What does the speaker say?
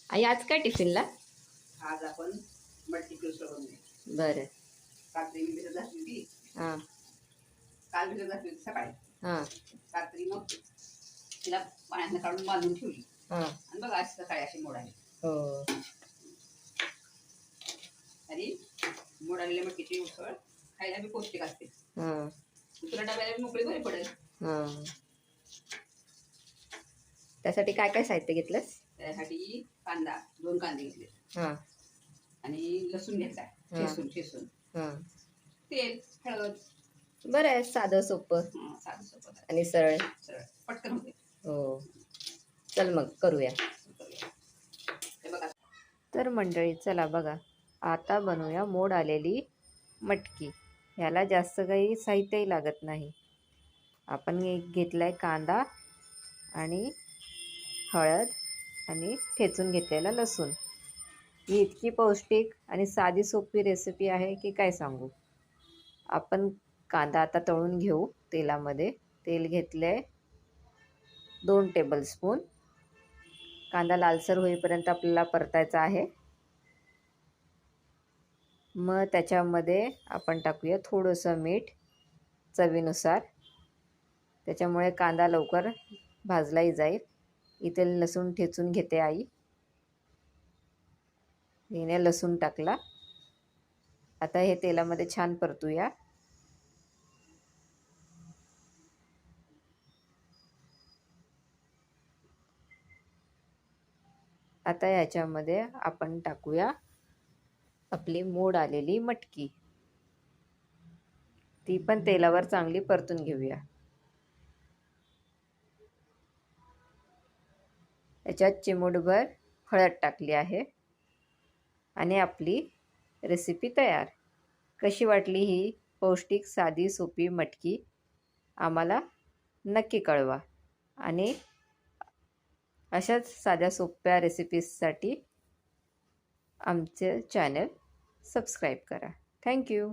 आई आज काय टिफिनला? आज आपण मटकी पेस्ट बनवूया. बरं. रात्री मी भिजत घातली होती. हां काल भिजत घातली होती सकाळी. हां रात्री मग तिला पाण्यातनं काढून बांधून ठेवली हां. आणि बघा आज सकाळी अशी मोड आली. हो. आणि मोड आलेल्या मटकीची उसळ खायला बी पौष्टिक असते. हां तुला डब्याला बी मोकळी बरी पडेल. हां. त्यासाठी काय काय साहित्य घेतलंस? त्यासाठी कांदा 2 कांदे घेतले हां आणि लसूण घेतलाय हां ठेसून हां. तेल हळद. बरं आहे, साधं सोपं साधं सोपं आणि सरळ. सरळ पटकन होते. हो. चल मग करूया. हे बघा. तर मंडळी चला बघा, आता बनवूया मोड आलेली मटकी. ह्याला जास्त काही साहित्यही लागत नाही. आपण घेतलाय कांदा आणि हळद आणि ठेचून घेतलेला लसूण. ही इतकी पौष्टिक आणि साधी सोपी रेसिपी आहे की काय सांगू. आपण कांदा आता तळून घेऊ तेलामध्ये. तेल घेतले 2 टेबलस्पून. कांदा लालसर होईपर्यंत आपल्याला परतायचा आहे. मग त्याच्यामध्ये आपण टाकूया थोडंसं मीठ चवीनुसार. त्याच्यामुळे कांदा लवकर भाजलाही जाईल. इथे लसूण ठेचून घेते आई. हिने लसूण टाकला. आता हे तेलामध्ये छान परतूया. आता याच्यामध्ये आपण टाकूया आपली मोड आलेली मटकी. ती पण तेलावर चांगली परतून घेऊया. याच्यात चिमूटभर हळद टाकली आहे आणि आपली रेसिपी तयार. कशी वाटली ही पौष्टिक साधी सोपी मटकी आम्हाला नक्की कळवा. आणि अशाच साध्या सोप्या रेसिपीजसाठी आमचे चॅनल सबस्क्राईब करा. थँक्यू.